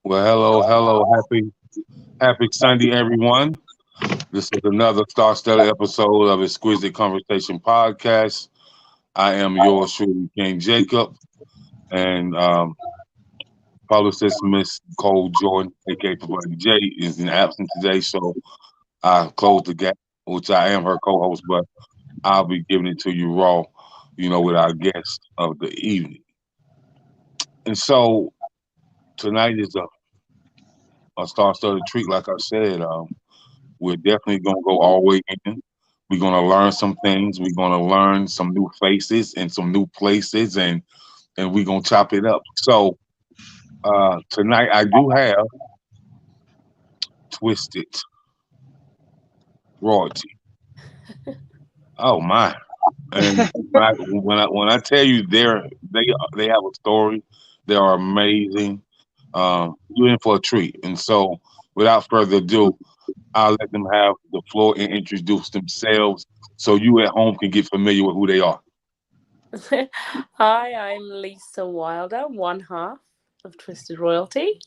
Well, hello, happy Sunday, everyone. This is another star-studded episode of Exquisite Conversation Podcast. I am yours truly, King Jacob, and publicist Miss Nicole Jordan, aka Provider J, is in absence today, so I closed the gap, which I am her co-host, but I'll be giving it to you raw, with our guest of the evening. And so tonight is a star-studded treat, like I said. We're definitely gonna go all the way in. We're gonna learn some things. We're gonna learn some new faces and some new places, and we're gonna chop it up. So tonight I do have Twisted Royalty. Oh my! And when I tell you they have a story, they are amazing. You're in for a treat. And so, without further ado, I'll let them have the floor and introduce themselves so you at home can get familiar with who they are. Hi, I'm Lisa Wilder, one half of Twisted Royalty.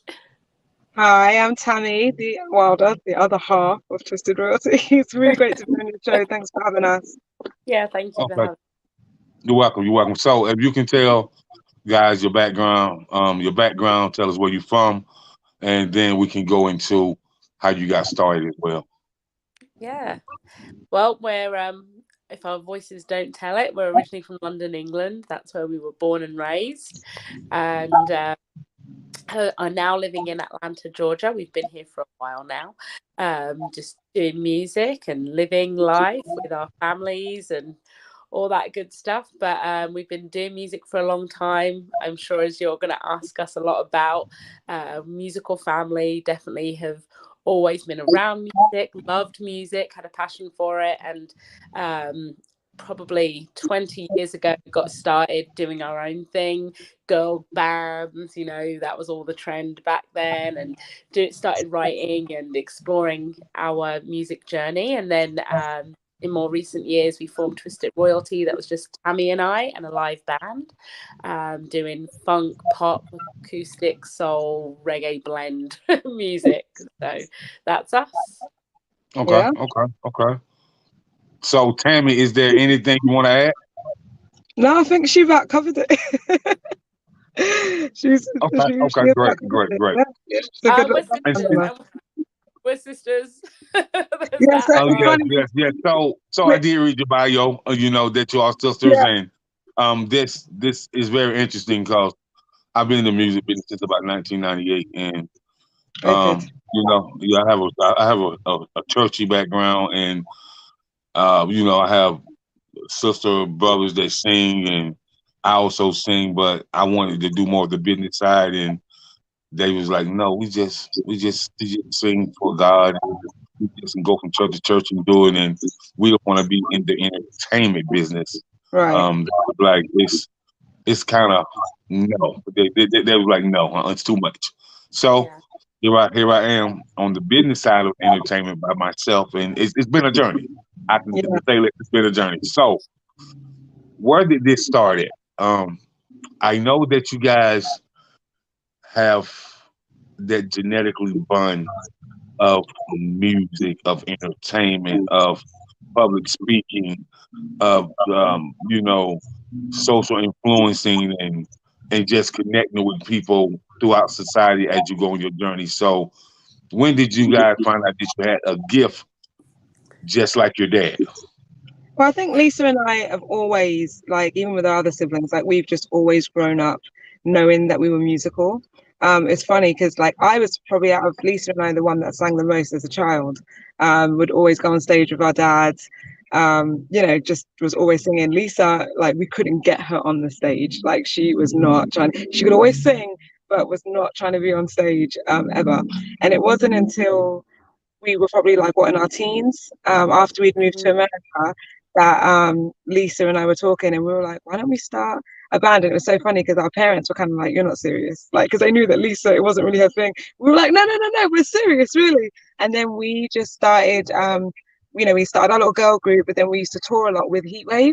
Hi, I'm Tami, the Wilder, the other half of Twisted Royalty. It's really great to be on your show. Thanks for having us. Yeah, thank you for Okay, having you're welcome. You're welcome. So, if you can tell guys your background, tell us where you're from, and then we can go into how you got started as well. Yeah. Well, if our voices don't tell it, we're originally from London, England. That's where we were born and raised. And are now living in Atlanta, Georgia. We've been here for a while now, just doing music and living life with our families and all that good stuff. But we've been doing music for a long time. I'm sure as you're going to ask us a lot about musical family, definitely have always been around music, loved music, had a passion for it. And probably 20 years ago, we got started doing our own thing, girl bands, that was all the trend back then, and started writing and exploring our music journey. And then in more recent years, we formed Twisted Royalty. That was just Tammy and I and a live band doing funk, pop, acoustic, soul, reggae blend music. So that's us. Okay, Yeah. okay, okay. So, Tammy, is there anything you want to add? No, I think she about covered it. She's Okay, okay, she great, about covered great, it. great. Yeah. It's a good We're And sisters. We're sisters. There's Yeah, that so oh as it's well. yes, funny. yes, yes. So I Yeah, did read your bio. That you are sisters, yeah, and this is very interesting because I've been in the music business since about 1998, and okay. yeah, I have a churchy background, and I have sister brothers that sing, and I also sing, but I wanted to do more of the business side, and they was like, no, we just sing for God. We just go from church to church and do it, and we don't want to be in the entertainment business. Right. Like it's kind of no. They was like, no, it's too much. So Yeah. here I am on the business side of entertainment by myself, and it's been a journey. I can Yeah. say that it's been a journey. So where did this start at? I know that you guys have that genetically bond of music, of entertainment, of public speaking, of social influencing and just connecting with people throughout society as you go on your journey. So when did you guys find out that you had a gift just like your dad? Well, I think Lisa and I have always, like, even with our other siblings, like, we've just always grown up knowing that we were musical. It's funny because, like, I was probably out of Lisa and I the one that sang the most as a child. Would always go on stage with our dads. Just was always singing. Lisa, like, we couldn't get her on the stage. Like, she was not trying. She could always sing, but was not trying to be on stage ever. And it wasn't until we were probably like what in our teens, after we'd moved to Mhm. America, that Lisa and I were talking, and we were like, why don't we start a band? And it was so funny because our parents were kind of like, you're not serious, like, because they knew that Lisa, it wasn't really her thing. We were like, no, no, no, no, we're serious, really. And then we just started, we started our little girl group, but then we used to tour a lot with Heatwave.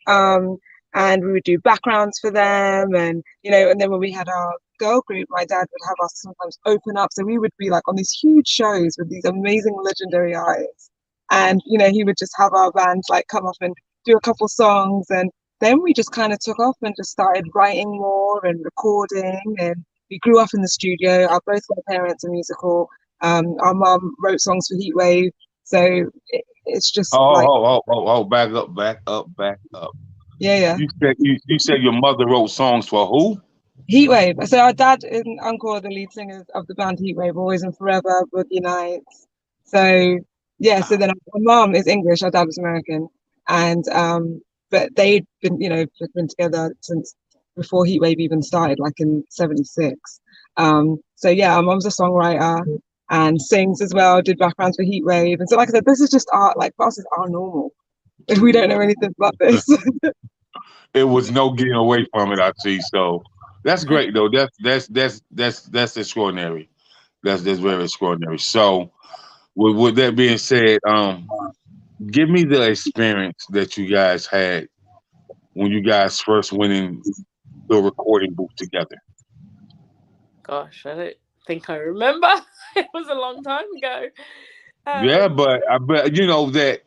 Um, and we would do backgrounds for them, and and then when we had our girl group, my dad would have us sometimes open up, so we would be like on these huge shows with these amazing legendary artists, and he would just have our bands like come up and do a couple songs, and then we just kind of took off and just started writing more and recording, and we grew up in the studio. Both my parents are musical. Our mum wrote songs for Heatwave, so it's just like back up, back up, back up. Yeah. You said your mother wrote songs for who? Heatwave. So our dad and uncle are the lead singers of the band Heatwave, Always and Forever, Boogie Nights. So yeah, so then our mom is English, our dad was American, and but they'd been together since before Heatwave even started, like in '76. So yeah, our mom's a songwriter and sings as well, did backgrounds for Heatwave, and so like I said, this is just art. Like for us, it's our normal. If we don't know anything about this. It was no getting away from it, I see. So that's great though. That's extraordinary. That's very extraordinary. So with that being said, give me the experience that you guys had when you guys first went in the recording booth together. Gosh, I don't think I remember. It was a long time ago. Yeah, but I bet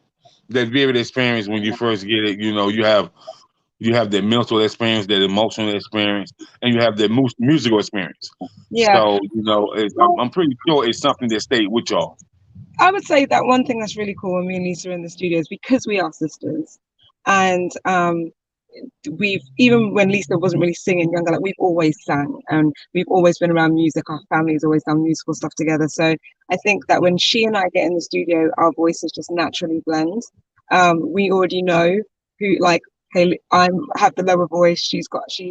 that vivid experience when you first get it. You have the mental experience, that emotional experience, and you have the musical experience. Yeah. So I'm pretty sure it's something that stayed with y'all. I would say that one thing that's really cool when me and Lisa are in the studio is because we are sisters, and we've, even when Lisa wasn't really singing younger, like we've always sang and we've always been around music. Our family's always done musical stuff together. So I think that when she and I get in the studio, our voices just naturally blend. We already know who, like, hey, I have the lower voice, she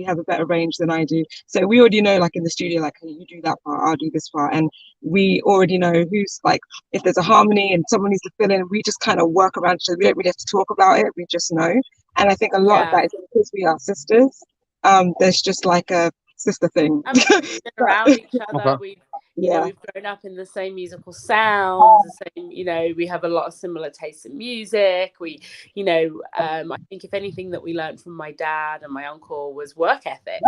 has a better range than I do. So we already know, like in the studio, like, hey, you do that part, I'll do this part. And we already know who's, like, if there's a harmony and someone needs to fill in, we just kind of work around each other. We don't really have to talk about it, we just know. And I think a lot of that is because we are sisters. There's just like a sister thing. I mean, we've been around each other. Okay. We've grown up in the same musical sounds, the same, we have a lot of similar tastes in music. I think if anything that we learned from my dad and my uncle was work ethic,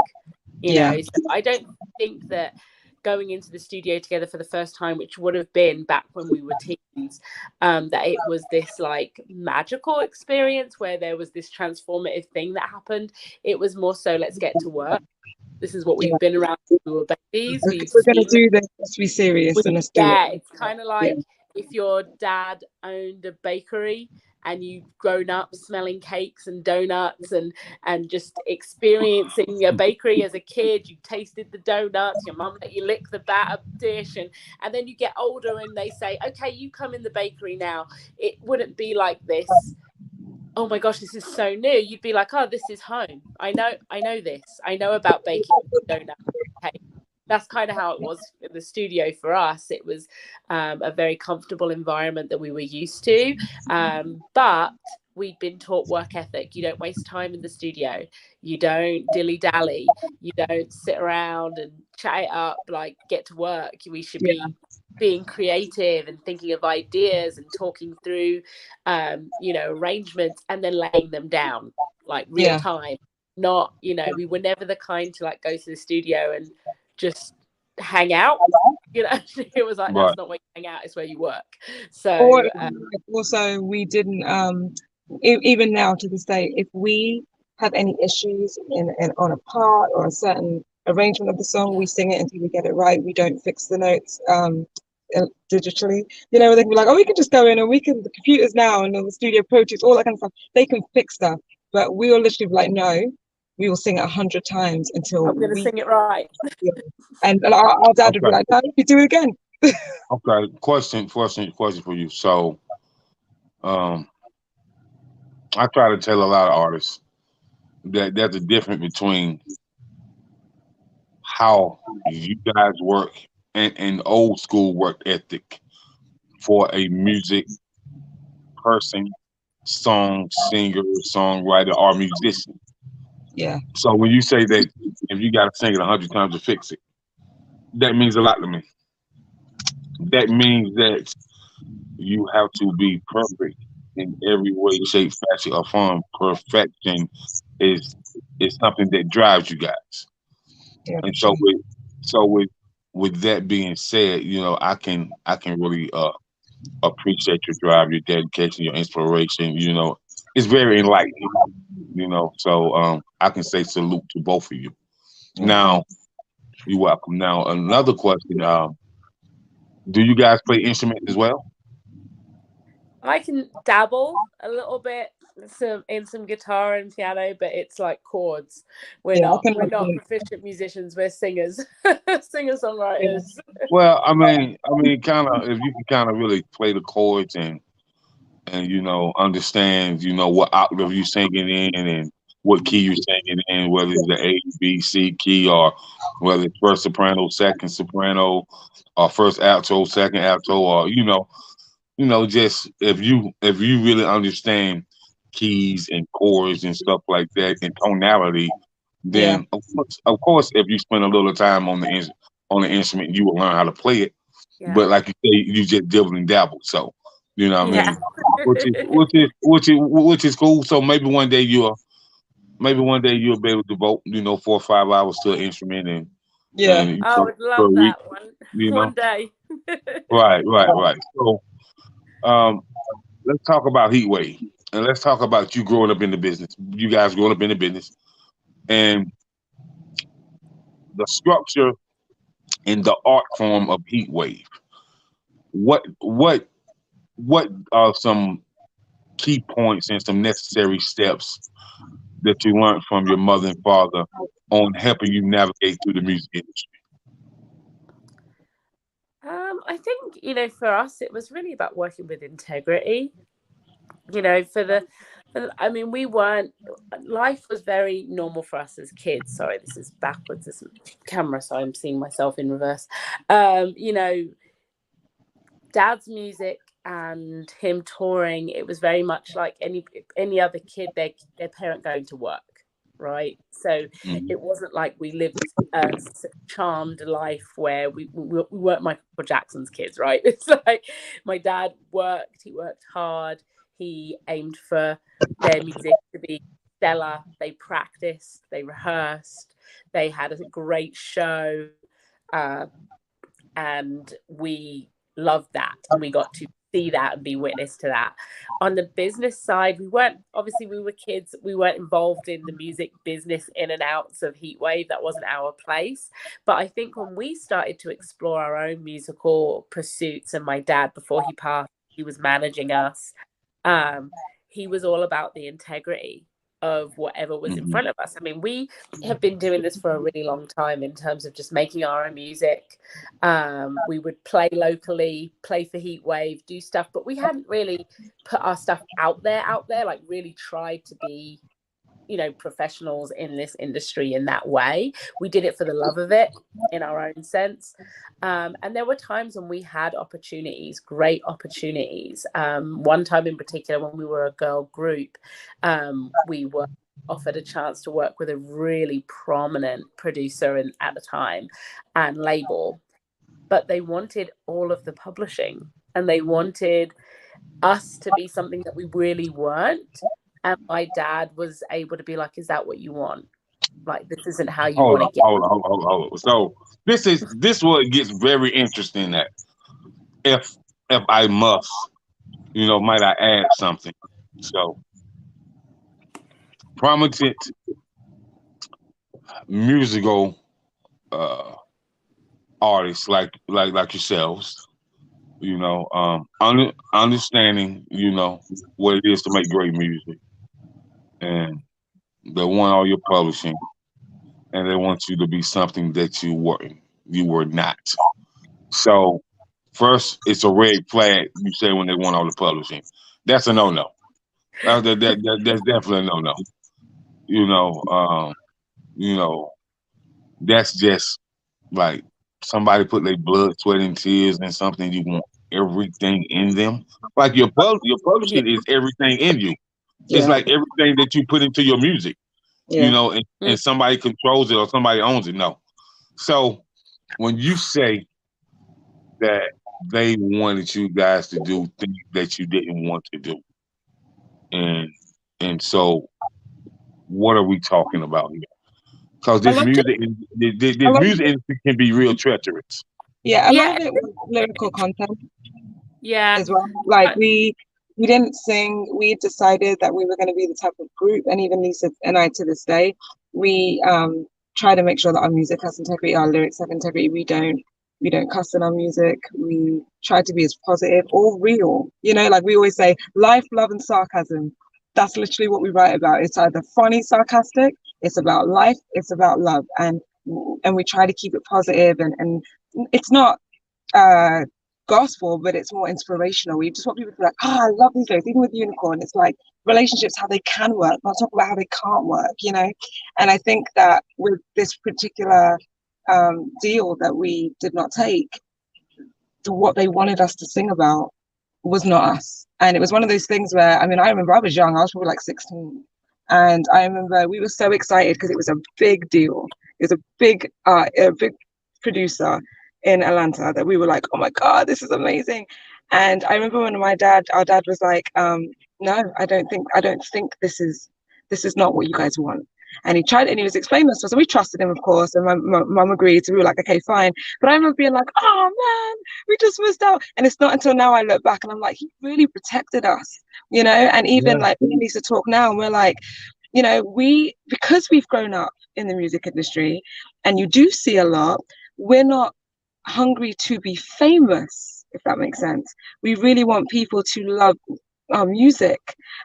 so I don't think that going into the studio together for the first time, which would have been back when we were teens, that it was this like magical experience where there was this transformative thing that happened. It was more so, let's get to work. This is what we've been around since we were babies. We're going to do this. Let's be serious. It's kind of like if your dad owned a bakery and you've grown up smelling cakes and donuts and just experiencing a bakery as a kid. You tasted the donuts, your mum let you lick the batter dish, and then you get older and they say, okay, you come in the bakery now. It wouldn't be like this. Oh my gosh, this is so new. You'd be like, oh, this is home. I know this. I know about baking donuts. Okay. That's kind of how it was in the studio for us. It was a very comfortable environment that we were used to. But we'd been taught work ethic. You don't waste time in the studio. You don't dilly-dally. You don't sit around and chat it up, like, get to work. We should be being creative and thinking of ideas and talking through, arrangements and then laying them down, like real time. Not, we were never the kind to like go to the studio and just hang out. It was like, that's not where you hang out, it's where you work. So also we didn't even now to this day, if we have any issues on a part or a certain arrangement of the song, we sing it until we get it right. We don't fix the notes digitally. They can be like, oh, we can just go in and the computers now and the Studio Pro Tools, all that kind of stuff, they can fix stuff. But we will literally be like, no, we will sing it 100 times until I'm going to sing it right. And our dad would be like, no, you do it again. Okay, question for you. So, I try to tell a lot of artists that there's a difference between how you guys work and old school work ethic for a music person, singer, songwriter, or musician. Yeah. So when you say that if you got to sing it 100 times to fix it, that means a lot to me. That means that you have to be perfect in every way, shape, fashion, or form. Perfection is it's something that drives you guys. Yeah, And for sure. so with that being said, I can really appreciate your drive, your dedication, your inspiration. It's very enlightening. So I can say salute to both of you. Yeah, Now, thanks. you're welcome. Now, another question: do you guys play instruments as well? I can dabble a little bit some guitar and piano, but it's like chords. We're Yeah, I not can. we're not proficient musicians. We're singers, singer Yeah, songwriters. Well, kind of if you can kind of really play the chords and understand what octave you're singing in and what key you're singing in, whether it's the A, B, C key or whether it's first soprano, second soprano, or first alto, second alto, or just if you really understand keys and chords and stuff like that and tonality, yeah, then of course if you spend a little time on the instrument, you will learn how to play it. Yeah, But like you say, you just dibble and dabble. So you know what I yeah. mean? Which is cool. So maybe one day you'll be able to devote 4 or 5 hours to an instrument yeah. and I would per love week. that one You know, one day. right. So um, let's talk about Heatwave and let's talk about you growing up in the business. You guys growing up in the business and the structure and the art form of Heatwave. What are some key points and some necessary steps that you learned from your mother and father on helping you navigate through the music industry? I think for us, it was really about working with integrity. I mean, we weren't. Life was very normal for us as kids. Sorry, this is backwards. This camera, so I'm seeing myself in reverse. Um, you know, Dad's music and him touring, it was very much like any other kid, their parent going to work, right? So Mhm. it wasn't like we lived a charmed life where we weren't Michael Jackson's kids, right? It's like my dad worked, he worked hard, he aimed for their music to be stellar. They practiced, they rehearsed, they had a great show. Uh, and we loved that and we got to see that and be witness to that. On the business side, we were kids, we weren't involved in the music business in and outs of Heatwave. That wasn't our place. But I think when we started to explore our own musical pursuits, and my dad, before he passed, he was managing us, um he was all about the integrity of whatever was in Mhm. front of us. I mean, we have been doing this for a really long time in terms of just making our own music. We would play locally, play for Heatwave, do stuff, but we hadn't really put our stuff out there, like really tried to be, professionals in this industry in that way. We did it for the love of it in our own sense. And there were times when we had opportunities, great opportunities. One time in particular, when we were a girl group, we were offered a chance to work with a really prominent producer at the time and label, but they wanted all of the publishing and they wanted us to be something that we really weren't. And my dad was able to be like, is that what you want? Like, this isn't how you Hold want to on, get. hold on. So this where it gets very interesting. That if if I must, might I add something? So prominent musical uh, artists like yourselves, understanding, what it is to make great music, and they want all your publishing, and they want you to be something that you were not. So first, it's a red flag. You say when they want all the publishing, that's a no no. That's definitely a no no. You know, um, you know, that's just like somebody put their blood, sweat, and tears in something. You want everything in them. Like your Yeah. publishing is everything in you. It's Yeah, like everything that you put into your music. yeah, And somebody controls it or somebody owns it. No. So when you say that they wanted you guys to do things that you didn't want to do, and and so what are we talking about here? Because A this lot of, music, this a lot of music industry can be real treacherous. yeah, a lot Yeah, of it was lyrical content yeah. as well. Like we didn't sing. We decided that we were going to be the type of group, and even Lisa and I to this day, we try to make sure that our music has integrity, our lyrics have integrity. We don't cuss in our music. We try to be as positive or real. You know, like we always say, life, love, and sarcasm. That's literally what we write about. It's either funny, sarcastic. It's about life. It's about love, and we try to keep it positive, and it's not uh gospel, but it's more inspirational. We just want people to be like, I love these lyrics. Even with Unicorn, it's like relationships, how they can work, not talk about how they can't work, you know. And I think that with this particular deal that we did not take, what they wanted us to sing about was not us. And it was one of those things where, I mean, I remember I was young, I was probably like 16. And I remember we were so excited because it was a big deal. It was a big producer in Atlanta that we were like, oh my God, this is amazing. And I remember when our dad was like, no, I don't think this is not what you guys want. And he tried, and he was explaining this to us, and we trusted him, of course. And my mum agreed, so we were like, okay, fine. But I remember being like, oh man, we just missed out. And it's not until now I look back and I'm like, he really protected us, you know. And even Yeah. like we need to talk now, and we're like, you know, because we've grown up in the music industry, and you do see a lot, we're not hungry to be famous, if that makes sense. We really want people to love our music,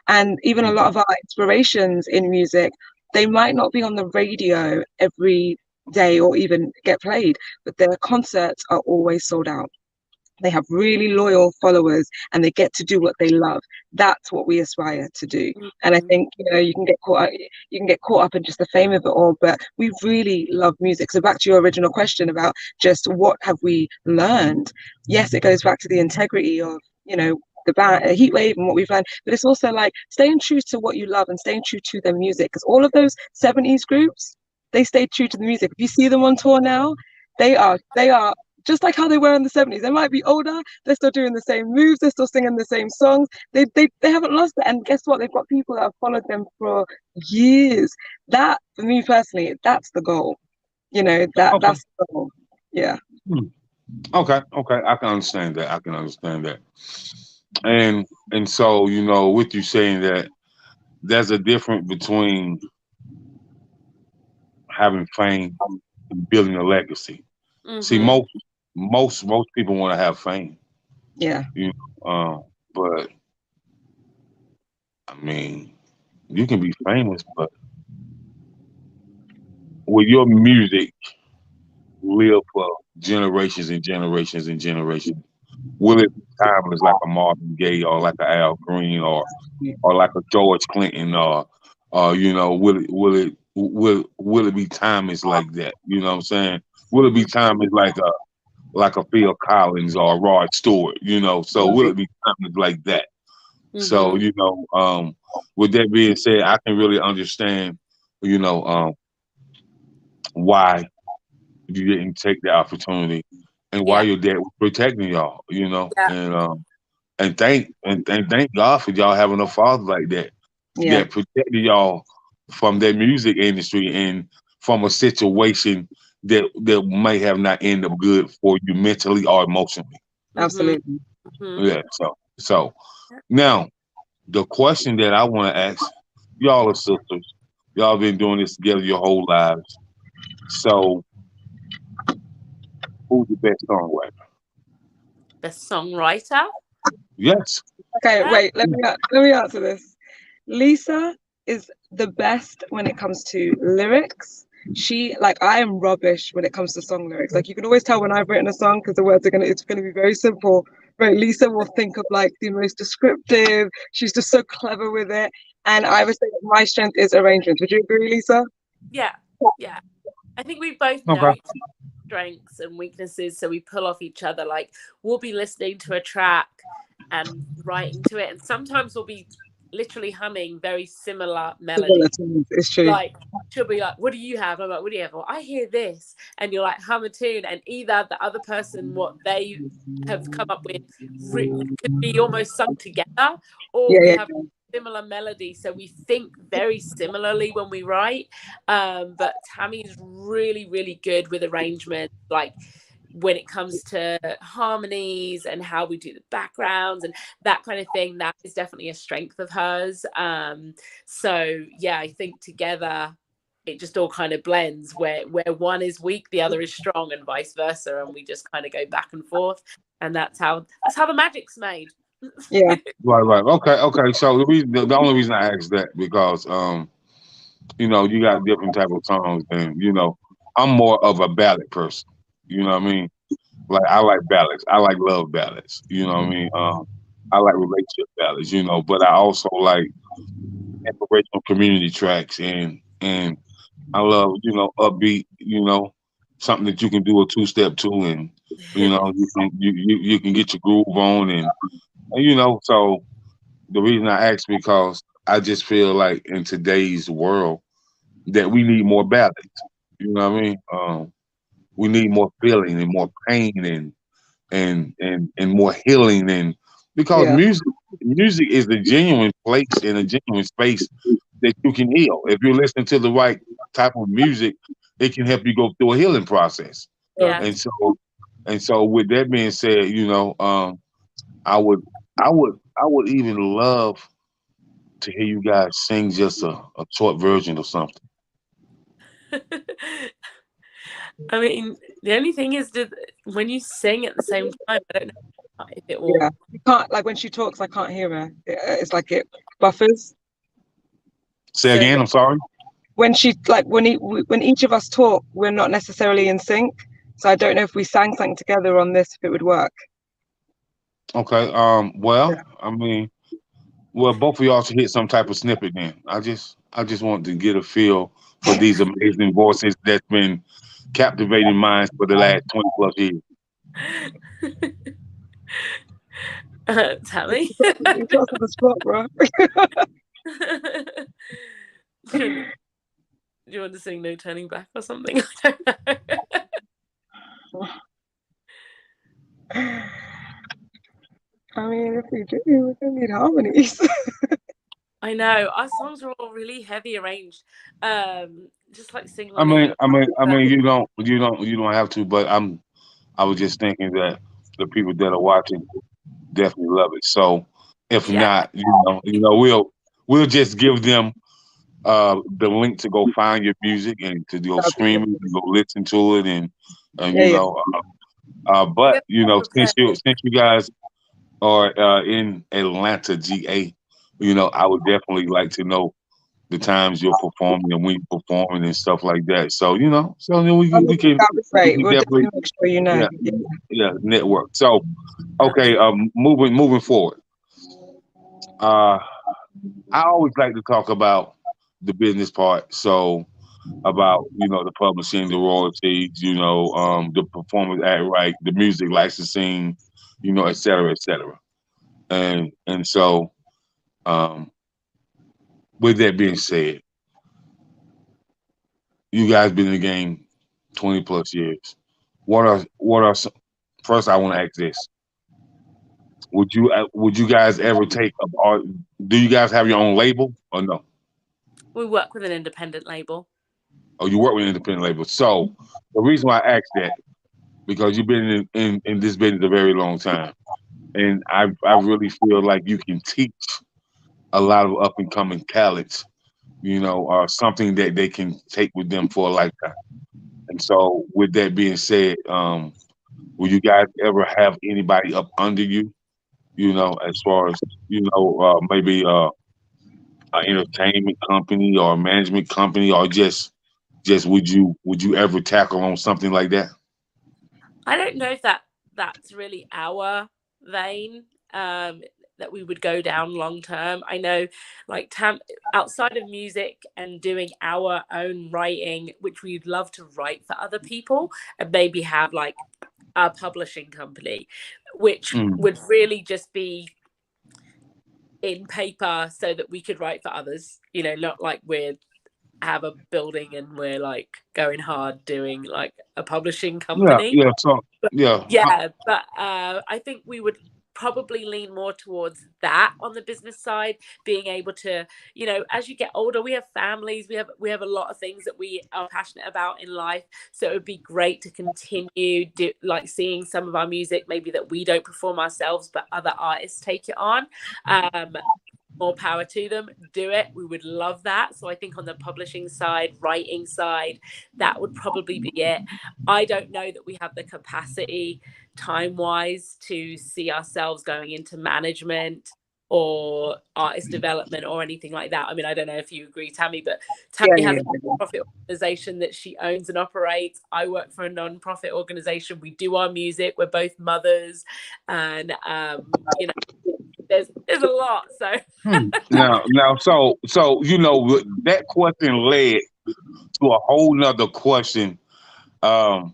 and even a lot of our inspirations in music, they might not be on the radio every day or even get played, but their concerts are always sold out. They have really loyal followers, and they get to do what they love. That's what we aspire to do. And I think, you know, you can get caught up in just the fame of it all, but we really love music. So back to your original question about just what have we learned? Yes, it goes back to the integrity of, you know, the band Heatwave and what we've learned, but it's also like staying true to what you love and staying true to their music, because all of those 70s groups, they stayed true to the music. If you see them on tour now, they are just like how they were in the 70s. They might be older, they're still doing the same moves, they're still singing the same songs. They haven't lost it. And guess what? They've got people that have followed them for years. That, for me personally, that's the goal. You know, Okay. that's the goal. Yeah. Hmm. Okay. Okay. I can understand that. I can understand that. And so, you know, with you saying that, there's a difference between having fame and building a legacy. See, Mm-hmm. most people want to have fame, Yeah. you know, but I mean, you can be famous, but will your music live for generations and generations and generations? Will it be timeless like a Marvin Gaye or like a Al Green or like a George Clinton or you know, will it be timeless like that? You know what I'm saying? Will it be timeless like a Phil Collins or a Rod Stewart? You know, so will Right. it be timeless like that? So Mm-hmm. you know, with that being said, I can really understand, you know, why you didn't take the opportunity and why Yeah. your dad was protecting y'all. You know, Yeah. and thank God for y'all having a father like that Yeah. that protected y'all from that music industry and from a situation that may have not ended up good for you mentally or emotionally. Mm-hmm. Absolutely. Mm-hmm. Yeah. So now the question that I want to ask y'all are sisters. Y'all been doing this together your whole lives. So who's the best songwriter? The songwriter. Yes. Okay, Yeah. wait, let me answer this. Lisa is the best when it comes to lyrics. Like, I am rubbish when it comes to song lyrics. Like, you can always tell when I've written a song because the words it's gonna be very simple. Right? Lisa will think of like the most descriptive. She's just so clever with it. And I would say that my strength is arrangements. Would you agree, Lisa? Yeah. Yeah. I think we both know Okay. each other's strengths and weaknesses, so we pull off each other. Like we'll be listening to a track and writing to it, and sometimes we'll be literally humming very similar Similar melodies. to me, it's true. Like she'll be like, "What do you have?" I'm like, "What do you have?" Well, I hear this, and you're like hum a tune, and either the other person what they have come up with could be almost sung together, or Yeah, we yeah, have similar melody, so we think very similarly when we write. But Tammy's really, really good with arrangement, like when it comes to harmonies and how we do the backgrounds and that kind of thing. That is definitely a strength of hers. So yeah, I think together it just all kind of blends, where one is weak, the other is strong, and vice versa, and we just kind of go back and forth, and that's how the magic's made. Yeah. Right. Okay. So the only reason I asked that because you got different type of songs, and I'm more of a ballad person. You know what I mean? Like I like ballads. I like love ballads. You know what I mean? I like relationship ballads. But I also like inspirational community tracks, and I love upbeat. Something that you can do a two step to, and you can get your groove on, and. So the reason I ask because I just feel like in today's world that we need more balance. You know what I mean? We need more feeling and more pain and more healing and because Yeah. music is the genuine place and a genuine space that you can heal. If you're listening to the right type of music, it can help you go through a healing process. Yeah. And so with that being said, I would I would even love to hear you guys sing just a short version of something. I mean, the only thing is that when you sing at the same time, I don't know if it will. Yeah. You can't, like, when she talks, I can't hear her. It's like it buffers. Say So again, I'm sorry. When she, like, when each of us talk, we're not necessarily in sync. So I don't know if we sang something together on this, if it would work. Okay. Well, I mean, both of y'all should hit some type of snippet then. I just want to get a feel for these amazing voices that's been captivating minds for the last 20 plus years. Tammy, You got to the spot, bro. do you want to sing "No Turning Back" or something? I don't know. I mean, if we do, we don't need harmonies. I know our songs are all really heavy arranged, just like sing I along. mean, you don't have to, but I was just thinking that the people that are watching definitely love it. So if Yeah, not, we'll just give them the link to go find your music and to go That'd be stream it good. and go listen to it and Yeah, yeah. we but have to come prepared. since you guys are in Atlanta, GA, I would definitely like to know the times you're performing and when you're performing and stuff like that. So so then That'd be we great. can We'll definitely definitely make sure you know. yeah Yeah. yeah network. So okay, moving forward. Uh, I always like to talk about the business part. So about the publishing, the royalties, the performance act right, the music licensing, et cetera, et cetera. And so um, with that being said, you guys been in the game 20 plus years. What are some, first I want to ask this. Would you guys ever take up art? Do you guys have your own label or no? We work with an independent label. Or you work with an independent label? So the reason why I asked that because you've been in this business a very long time, and I really feel like you can teach a lot of up and coming talents, something that they can take with them for a lifetime. And so, with that being said, will you guys ever have anybody up under you? As far as maybe an entertainment company or a management company, or just would you ever tackle on something like that? I don't know if that's really our vein, that we would go down long term. I know, like outside of music and doing our own writing, which we'd love to write for other people, and maybe have like a publishing company, which Mm. would really just be in paper so that we could write for others. Not like we're have a building and we're like going hard doing like a publishing Yeah, company. yeah. So But yeah, yeah, but I think we would probably lean more towards that on the business side, being able to, as you get older, we have families, we have a lot of things that we are passionate about in life. So it would be great to continue seeing some of our music maybe that we don't perform ourselves, but other artists take it on. More power to them. Do it. We would love that. So I think on the publishing side, writing side, that would probably be it. I don't know that we have the capacity time-wise to see ourselves going into management or artist development or anything like that. I mean, I don't know if you agree, Tami, but Tami has a non-profit organization that she owns and operates. I work for a non-profit organization. We do our music. We're both mothers, and there's a lot. So now, so that question led to a whole nother question that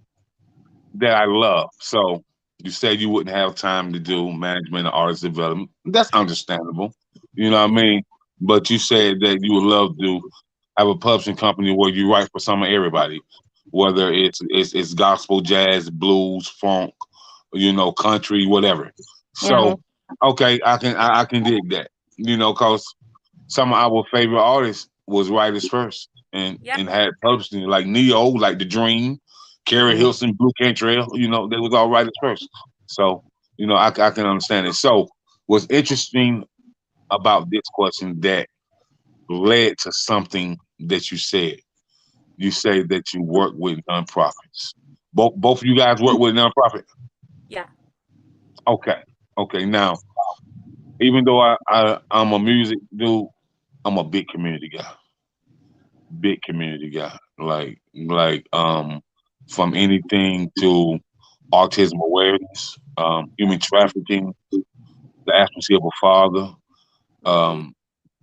I love. So you said you wouldn't have time to do management or artist development. That's understandable. You know what I mean? But you said that you would love to have a publishing company where you write for some of everybody, whether it's gospel, jazz, blues, funk, country, whatever. So okay, I can dig that. Cause some of our favorite artists was writers first and had publishing like Neo, like The Dream, Carrie Hilson, Blue Cantrell, they was all writers first. So, I can understand it. So what's interesting about this question that led to something that you said. You say that you work with nonprofits. Both of you guys work with nonprofit? Yeah. Okay. Now, even though I'm a music dude, I'm a big community guy. Big community guy. Like from anything to autism awareness, human trafficking, the advocacy of a father,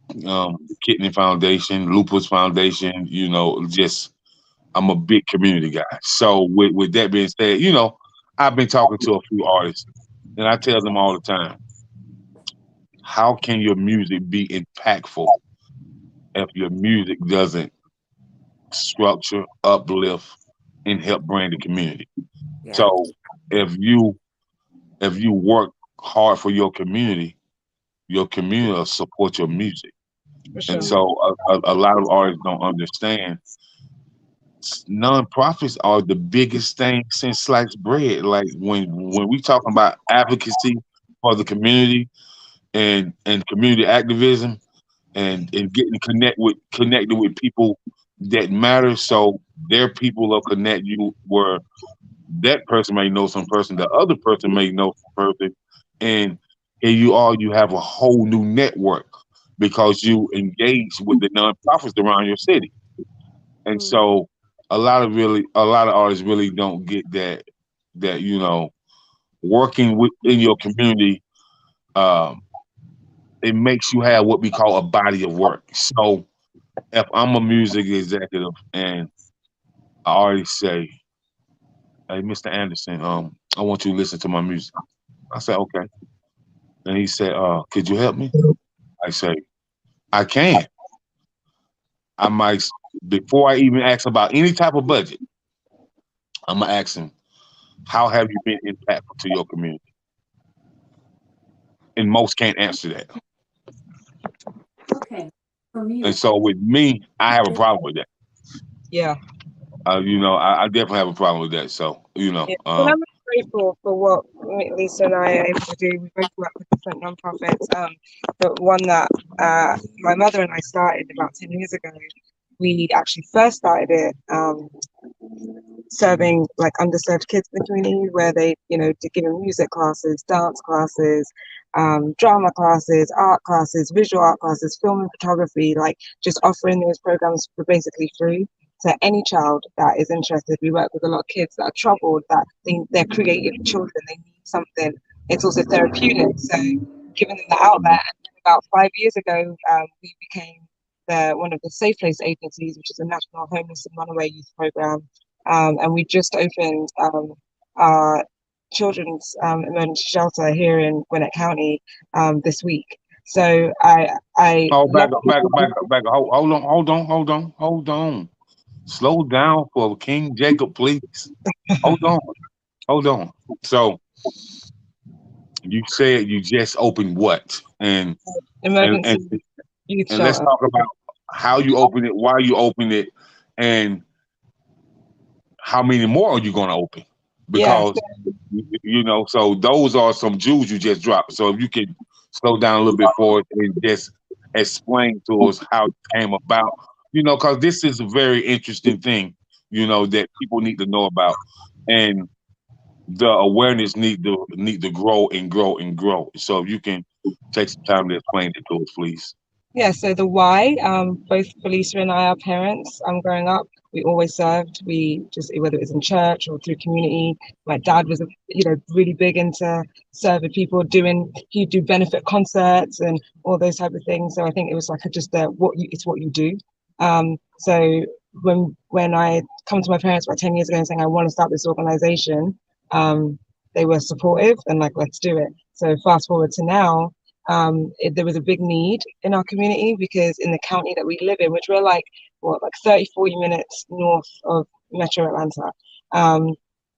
the Kidney Foundation, Lupus Foundation, just I'm a big community guy. So with that being said, I've been talking to a few artists and I tell them all the time, how can your music be impactful if your music doesn't structure, uplift, and help brand the community? Yeah. So if you work hard for your community will support your music. Sure. And so a lot of artists don't understand. Non-profits are the biggest thing since sliced bread. Like when we talk about advocacy for the community and community activism and getting connected with people that matter. So their people will connect you where that person may know some person, the other person may know some person, and here you have a whole new network because you engage with the nonprofits around your city. And so a lot of artists really don't get that working within your community, it makes you have what we call a body of work. So if I'm a music executive and I already say, hey, Mr. Anderson, I want you to listen to my music. I said, okay. And he said, could you help me? I say, I can. I might, before I even ask about any type of budget, I'm going to ask him, how have you been impactful to your community? And most can't answer that. Okay. For me, and so with me, I have a problem with that. Yeah. I definitely have a problem with that. So, Yeah. Well, I'm grateful for what Lisa and I are able to do. We both work with different nonprofits. But one that my mother and I started about 10 years ago, we actually first started it serving like underserved kids in the community, where they, to give them music classes, dance classes, drama classes, art classes, visual art classes, film and photography, like just offering those programs for basically free to any child that is interested. We work with a lot of kids that are troubled, that think they're creative children, they need something. It's also therapeutic, so giving them the outlet. And about 5 years ago, we became one of the Safe Place agencies, which is a national homeless and runaway youth program. And we just opened our children's emergency shelter here in Gwinnett County this week. So I back up. Hold on. Slow down for King Jacob, please. Hold on. So you said you just opened what? And Emergency youth and let's shelter. talk about how you open it, why you open it, and how many more are you going to open? Yeah. Because so those are some jewels you just dropped. So if you can slow down a little bit for us and just explain to us how it came about, because this is a very interesting thing, that people need to know about, and the awareness need to grow and grow and grow. So if you can take some time to explain it to us, please. Yeah, so the why, both Felicia and I are parents. Growing up, we always served. We just, whether it was in church or through community. My dad was, really big into serving people, he'd do benefit concerts and all those type of things. So I think it was like it's what you do. So when I come to my parents about 10 years ago and saying I want to start this organization, they were supportive and like, let's do it. So fast forward to now, there was a big need in our community because in the county that we live in, which we're like 30-40 minutes north of Metro Atlanta,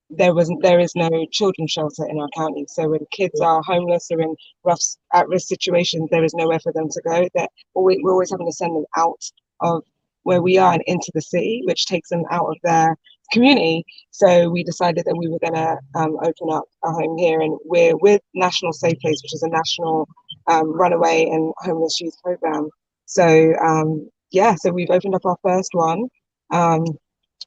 there is no children's shelter in our county. So when kids are homeless or in rough at-risk situations, there is nowhere for them to go. We're always having to send them out of where we are and into the city, which takes them out of their community. So we decided that we were going to open up a home here, and we're with National Safe Place, which is a national runaway and homeless youth program. So so we've opened up our first one.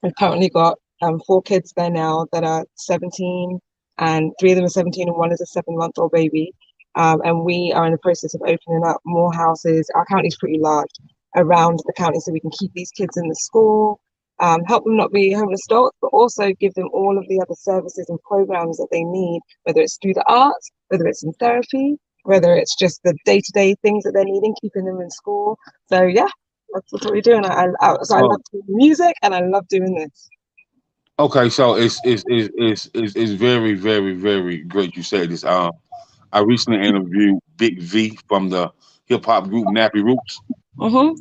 We've currently got 4 kids there now that are 17, and 3 of them are 17 and 1 is a 7-month-old baby. And we are in the process of opening up more houses. Our county is pretty large around the county, so we can keep these kids in the school, help them not be homeless adults, but also give them all of the other services and programs that they need, whether it's through the arts, whether it's in therapy, whether it's just the day-to-day things that they're needing, keeping them in school. So yeah, that's what we're doing. So I love doing music and I love doing this. Okay, so it's very, very, very great you said this. I recently interviewed Big V from the hip hop group Nappy Roots, Mm-hmm.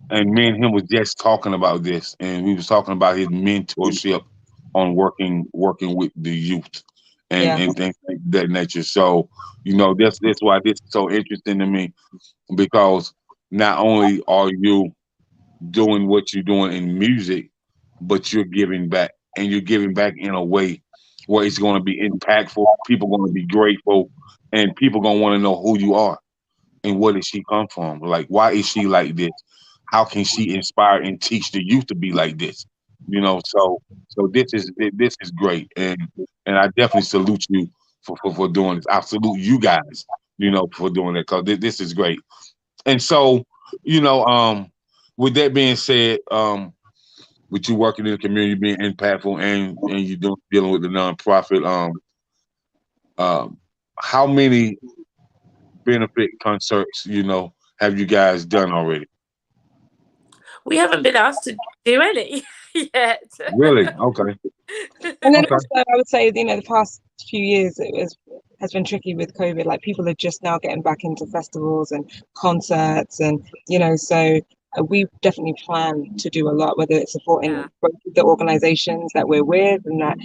and me and him was just talking about this, and we was talking about his mentorship on working with the youth and Yeah. and things like that nature. So that's why this is so interesting to me, because not only are you doing what you're doing in music, but you're giving back, and you're giving back in a way where it's going to be impactful. People going to be grateful, and people going to want to know who you are and where did she come from. Like, why is she like this? How can she inspire and teach the youth to be like this? So this is great, and I definitely salute you for doing this. I salute you guys, for doing it, because this is great. And so, you know, um, with that being said, with you working in the community, being impactful, and you dealing with the nonprofit, um, how many benefit concerts, have you guys done already? We haven't been asked to do any yet. Really? Okay. And then Okay. also, I would say, the past few years has been tricky with COVID. Like people are just now getting back into festivals and concerts, and so we definitely plan to do a lot, whether it's supporting Yeah. both the organizations that we're with, and that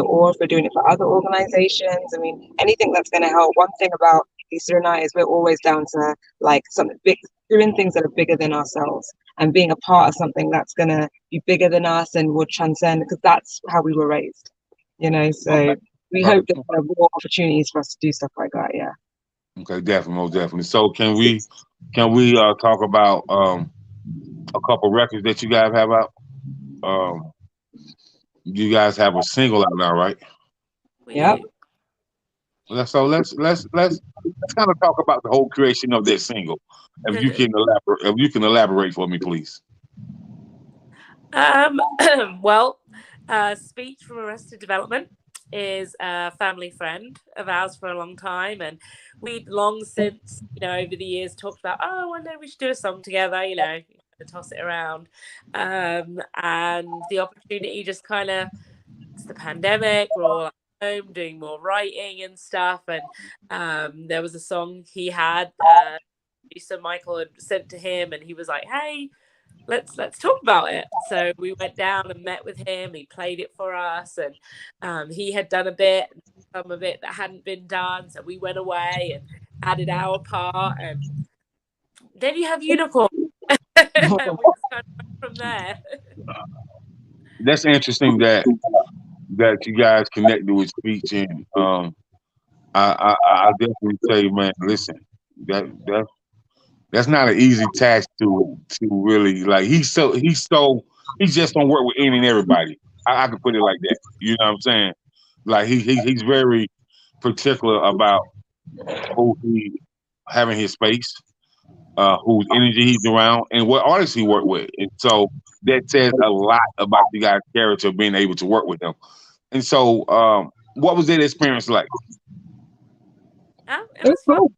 or if we're doing it for other organizations. I mean, anything that's going to help. One thing about Lisa and I is we're always down to like something big, doing things that are bigger than ourselves, and being a part of something that's going to be bigger than us and will transcend, because that's how we were raised, so Okay. we Okay. hope that there are more opportunities for us to do stuff like that. Yeah. Okay. Definitely. Most definitely. So can we talk about a couple records that you guys have out? Um, you guys have a single out now, right? We Yep. do. So let's kind of talk about the whole creation of that single. If you can elaborate for me, please. Um, well, Speech from Arrested Development is a family friend of ours for a long time, and we'd long since, over the years talked about, oh, one day we should do a song together, toss it around. And the opportunity just kind of, it's the pandemic, we're all at home doing more writing and stuff, and there was a song he had, producer Michael had sent to him, and he was like, hey, let's talk about it. So we went down and met with him. He played it for us, and he had done a bit, some of it that hadn't been done. So we went away and added our part, and then you have Unicorn. And we just kind of went from there. That's interesting that you guys connected with speech, and I definitely tell you, man. Listen, that that's not an easy task to really like. He just don't work with any and everybody. I can put it like that. You know what I'm saying? Like he's very particular about who he having his space, whose energy he's around, and what artists he work with. And so that says a lot about the guy's character being able to work with them. And so, what was that experience like? It was fun. Cool.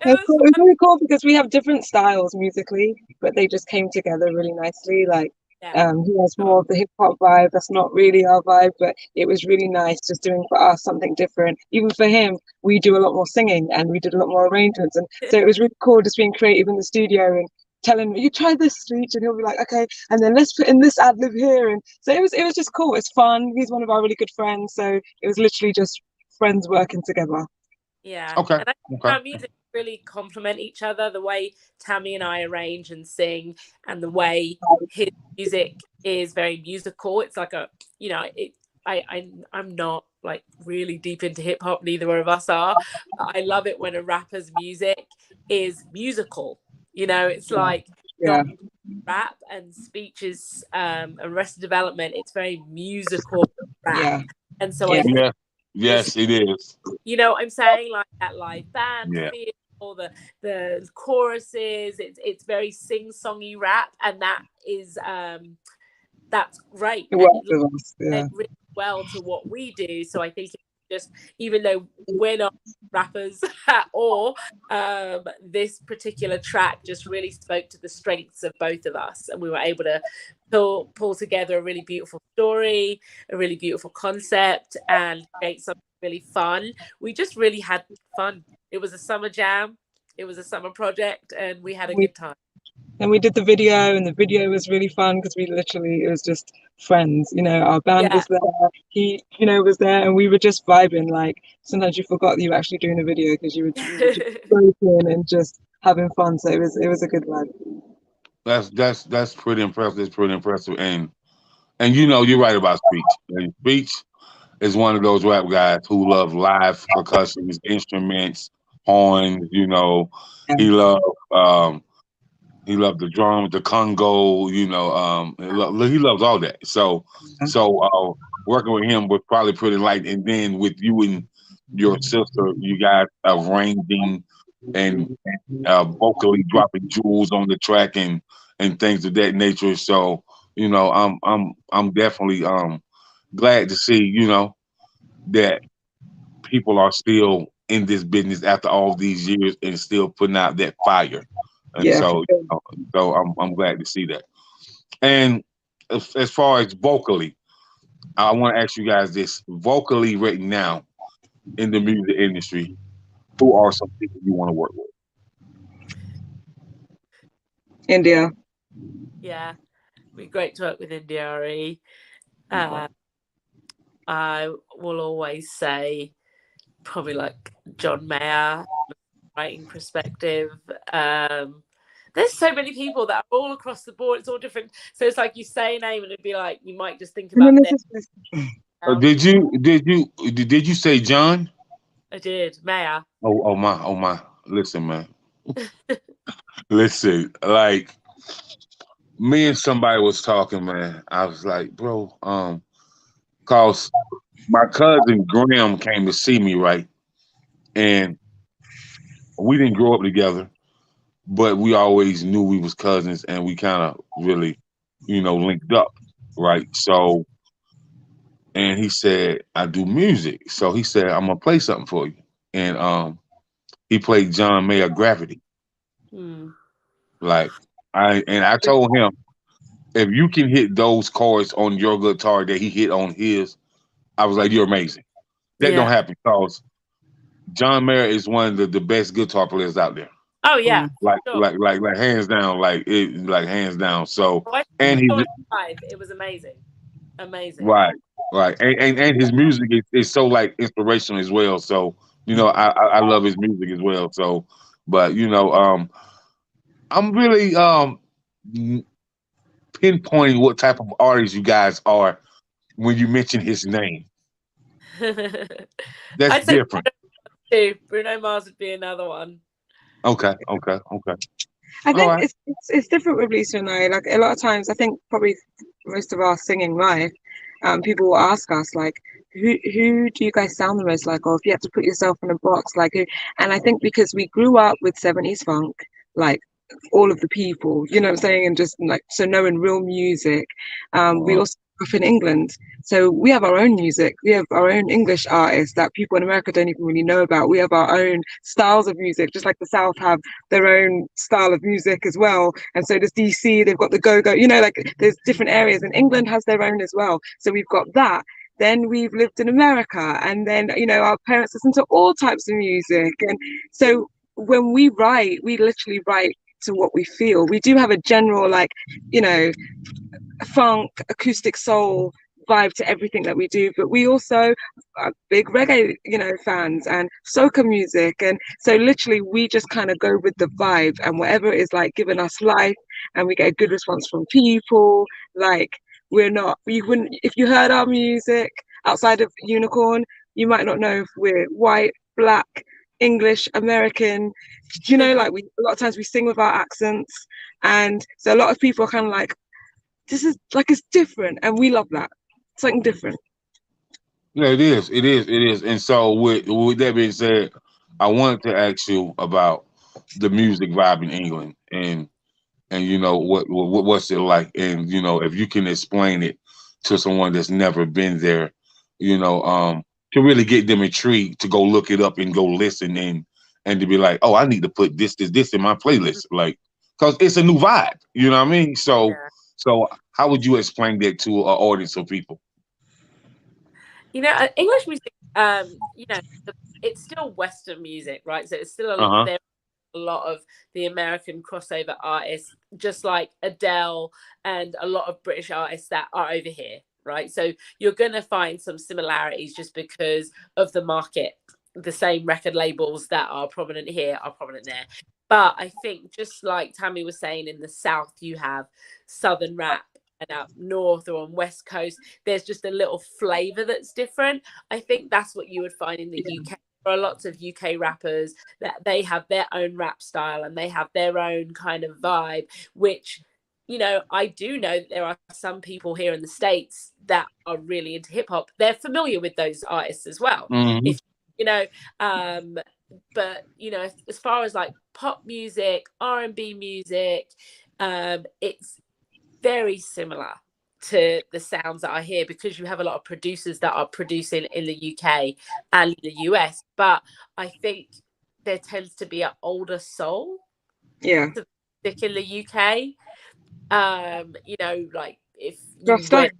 It's really cool because we have different styles musically, but they just came together really nicely. Like, he has more of the hip hop vibe. That's not really our vibe, but it was really nice just doing for us something different. Even for him, we do a lot more singing and we did a lot more arrangements, and so it was really cool just being creative in the studio and telling me, you try this speech, and he'll be like, okay, and then let's put in this ad lib here, and so it was just cool. It's fun. He's one of our really good friends, so it was literally just friends working together. Yeah. Okay. And I think our music really complement each other. The way Tami and I arrange and sing, and the way his music is very musical. It's like I'm not like really deep into hip hop. Neither of us are. But I love it when a rapper's music is musical. It's like not rap, and speeches and Arrested Development. It's very musical rap. Yeah. And so Yes, it is. You know what I'm saying? Like that live band feel, or the choruses. It's very sing-songy rap, and that is that's great. It works really well to what we do. So I think it's just, even though we're not rappers at all, this particular track just really spoke to the strengths of both of us, and we were able to pull together a really beautiful story, a really beautiful concept, and create something really fun. We just really had fun. It was a summer jam. It was a summer project, and we had a good time. And we did the video, and the video was really fun because it was just friends. Our band was there. He, was there, and we were just vibing. Like, sometimes you forgot that you were actually doing a video because you were just breaking and just having fun. So it was a good vibe. That's pretty impressive. It's pretty impressive, and you're right about speech. And speech is one of those rap guys who love live percussions, instruments, horns. He loved the drums, the Congo. He loves all that. So working with him was probably pretty light. And then with you and your sister, you guys arranging and vocally dropping jewels on the track and things of that nature. So I'm definitely glad to see that people are still in this business after all these years and still putting out that fire. And so I'm glad to see that. And as far as vocally, I want to ask you guys this: vocally, right now in the music industry, who are some people you want to work with? India. Yeah, it'd be great to work with India RE. I will always say probably like John Mayer, writing perspective. There's so many people that are all across the board. It's all different. So it's like you say a name and it'd be like you might just think about them. Did you say John? I did. Mayer. Oh my. Listen, man. Listen, like me and somebody was talking, man. I was like, bro, cause my cousin Graham came to see me, right? And we didn't grow up together, but we always knew we was cousins, and we kind of really, linked up, right? So, and he said, I do music. So he said, I'm gonna play something for you. And he played John Mayer Gravity. Like I told him, if you can hit those chords on your guitar that he hit on his, I was like, you're amazing. That don't happen because John Mayer is one of the best guitar players out there. Oh yeah, like sure. like like like hands down, like hands down. So I and saw he's it live. It was amazing, amazing. right, right, and his music is so like inspirational as well. So I love his music as well. So, but I'm really pinpointing what type of artist you guys are when you mention his name. That's I'd say different. too. Bruno Mars would be another one. Okay, okay, okay. I All think right. it's different with Lisa and I. Like a lot of times, I think probably most of our singing live, people will ask us like, who do you guys sound the most like, or if you had to put yourself in a box, like who? And I think because we grew up with 70s funk, like all of the people, you know what I'm saying, and just like so knowing real music. We Uh-huh. also grew up in England, so we have our own music. We have our own English artists that people in America don't even really know about. We have our own styles of music, just like the South have their own style of music as well. And so does DC, they've got the go-go, like there's different areas, and England has their own as well. So we've got that. Then we've lived in America, and then our parents listen to all types of music. And so when we write, we literally write to what we feel. We do have a general you know funk, acoustic soul vibe to everything that we do, but we also are big reggae, fans, and soca music. And so literally we just kind of go with the vibe, and whatever is like giving us life, and we get a good response from people. Like, you wouldn't, if you heard our music outside of Unicorn, you might not know if we're white, black, English, American. Like, a lot of times we sing with our accents, and so a lot of people are kind of like, this is like, it's different, and we love that. Something different. Yeah, it is. It is. It is. And so, with that being said, I wanted to ask you about the music vibe in England, and what's it like, and if you can explain it to someone that's never been there, to really get them intrigued to go look it up and go listen and to be like, oh, I need to put this in my playlist, like, because it's a new vibe. You know what I mean? So, Yeah. how would you explain that to an audience of people? English music, it's still Western music, right? So it's still Uh huh. there a lot of the American crossover artists, just like Adele and a lot of British artists that are over here, right? So you're going to find some similarities just because of the market. The same record labels that are prominent here are prominent there. But I think, just like Tammy was saying, in the South, you have Southern rap, and up north or on West Coast, there's just a little flavor that's different. I think that's what you would find in the UK. There are lots of UK rappers that they have their own rap style and they have their own kind of vibe, which, I do know that there are some people here in the States that are really into hip hop. They're familiar with those artists as well. Hmm. If you know, but as far as like pop music, R&B music, it's very similar to the sounds that I hear, because you have a lot of producers that are producing in the UK and the US. But I think there tends to be an older soul Yeah. to stick in the UK. Like if you Joss Stone, went,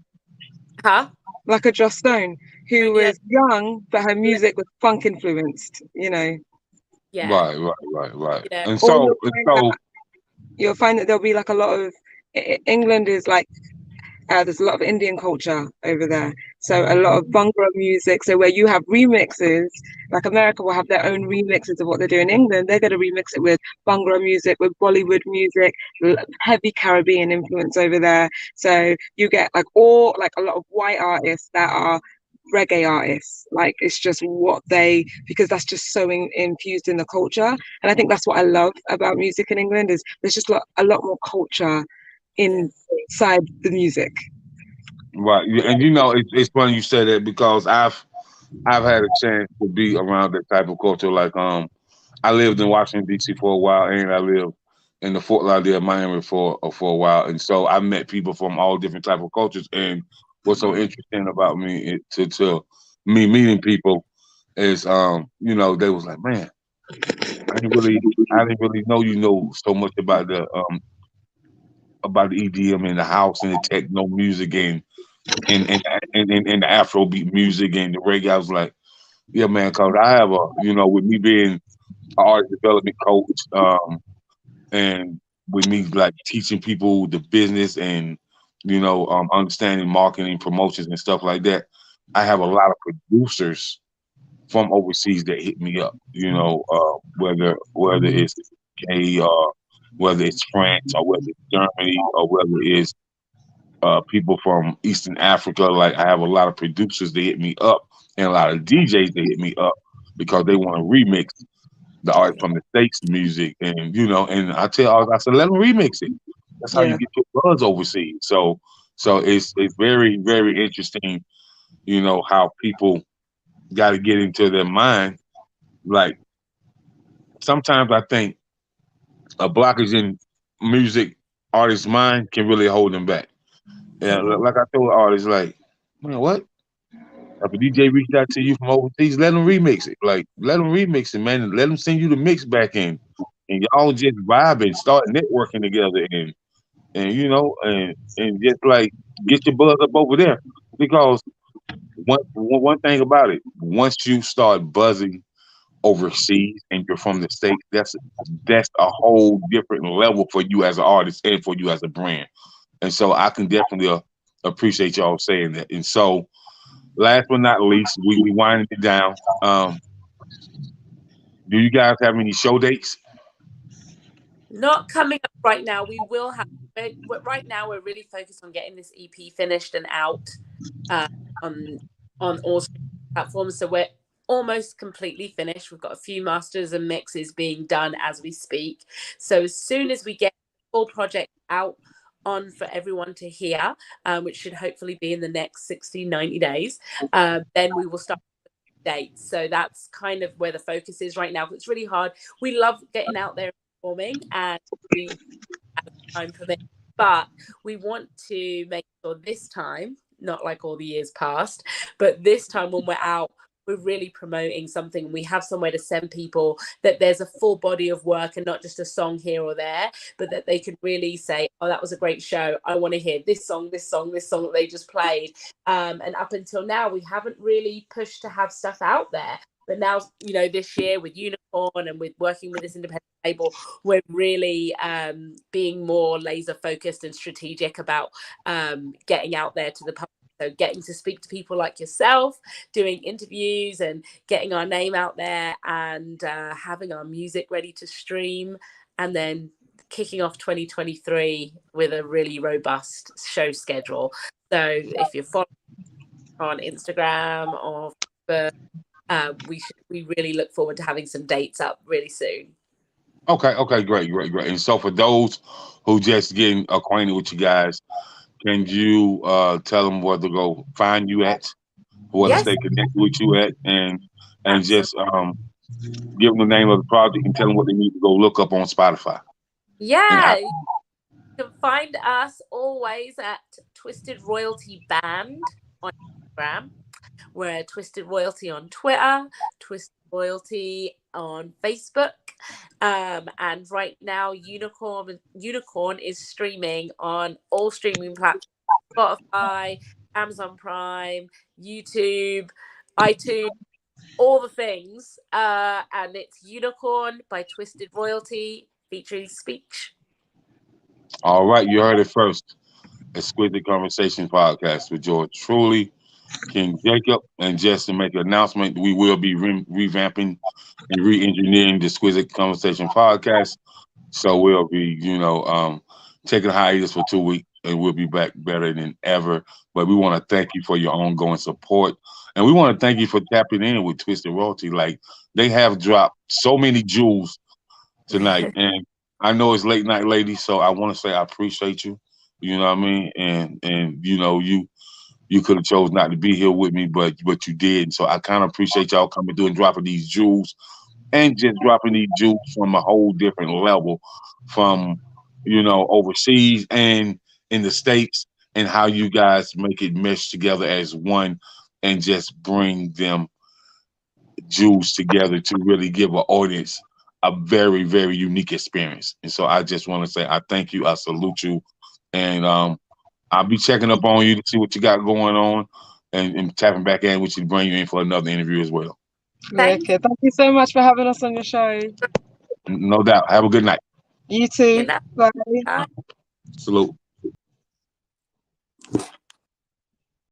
huh? like a Joss Stone, who Yeah, was young, but her music was funk influenced. yeah, Right, right, right, right. yeah. And Or so, and so, you'll find that there'll be like a lot of England is like there's a lot of Indian culture over there. So a lot of Bhangra music. So where you have remixes, like America will have their own remixes of what they do in England. They're going to remix it with Bhangra music, with Bollywood music, heavy Caribbean influence over there. So you get like a lot of white artists that are reggae artists. Like, it's just because that's just so infused in the culture. And I think that's what I love about music in England, is there's just a lot more culture Yeah. inside the music. right, and it's funny you say that because I've had a chance to be around that type of culture. Like, I lived in Washington D.C. for a while, and I lived in the Fort Lauderdale, Miami for a while, and so I met people from all different type of cultures. And what's so interesting about to me meeting people is, they was like, man, I didn't really know so much about the EDM and the house and the techno music and the Afrobeat music and the reggae. I was like, yeah, man, cause I have with me being an artist development coach, and with me like teaching people the business and understanding marketing, promotions, and stuff like that. I have a lot of producers from overseas that hit me up. Whether it's UK or whether it's France or whether it's Germany or whether it's people from Eastern Africa. Like I have a lot of producers that hit me up and a lot of DJs that hit me up because they want to remix the art from the States music. And I tell all I said, let them remix it. That's how you Yeah. get your buzz overseas. So it's very, very interesting, how people got to get into their mind. Like sometimes I think a blockage in music artist's mind can really hold them back. And like I told artists, like, man, what? If a DJ reached out to you from overseas, let them remix it. Like, let them remix it, man. And let them send you the mix back in, and y'all just vibe and start networking together, and just like get your buzz up over there. Because one thing about it, once you start buzzing overseas and you're from the States, that's a whole different level for you as an artist and for you as a brand. And so I can definitely appreciate y'all saying that. And so last but not least, we winding it down. Do you guys have any show dates? Not coming up right now. We will have. Right now, we're really focused on getting this EP finished and out uh, on all platforms. So we're almost completely finished. We've got a few masters and mixes being done as we speak. So as soon as we get the full project out on for everyone to hear, which should hopefully be in the next 60, 90 days, then we will start dates. So that's kind of where the focus is right now. It's really hard. We love getting out there and performing, and we have time for it, but we want to make sure this time, not like all the years past, but this time when we're out, we're really promoting something. We have somewhere to send people, that there's a full body of work and not just a song here or there, but that they could really say, oh, that was a great show. I want to hear this song, this song, this song that they just played. And up until now, we haven't really pushed to have stuff out there. But now, this year with Unicorn and with working with this independent label, we're really being more laser focused and strategic about getting out there to the public. So getting to speak to people like yourself, doing interviews and getting our name out there, and having our music ready to stream, and then kicking off 2023 with a really robust show schedule. So if you're following on Instagram or we really look forward to having some dates up really soon. Okay, great. And so for those who just getting acquainted with you guys, can you tell them where to go find you at, where to Yes, stay connected with you at, and absolutely. just give them the name of the project and tell them what they need to go look up on Spotify. And Yeah, you can find us always at Twisted Royalty Band on Instagram. We're Twisted Royalty on Twitter, Twisted Royalty on Facebook. And right now, Unicorn is streaming on all streaming platforms: Spotify, Amazon Prime, YouTube, iTunes, all the things. And it's Unicorn by Twisted Royalty featuring Speech. all right, you heard it first. Exquisite Conversation podcast with George Truly, King Jacob, and just to make an announcement, we will be revamping and re-engineering the Exquisite Conversation podcast. So we'll be, taking a hiatus for 2 weeks, and we'll be back better than ever. But we want to thank you for your ongoing support, and we want to thank you for tapping in with Twisted Royalty. Like they have dropped so many jewels tonight, and I know it's late night, ladies. So I want to say I appreciate you. You know what I mean? And you could have chose not to be here with me, but you did. So I kind of appreciate y'all coming through and dropping these jewels, and just dropping these jewels from a whole different level, from overseas and in the States, and how you guys make it mesh together as one, and just bring them jewels together to really give an audience a very, very unique experience. And so I just want to say I thank you, I salute you, and I'll be checking up on you to see what you got going on, and tapping back in with you to bring you in for another interview as well. Thank Wicked. Thank you so much for having us on your show. No doubt. Have a good night. You too. you. Bye. Bye. Salute.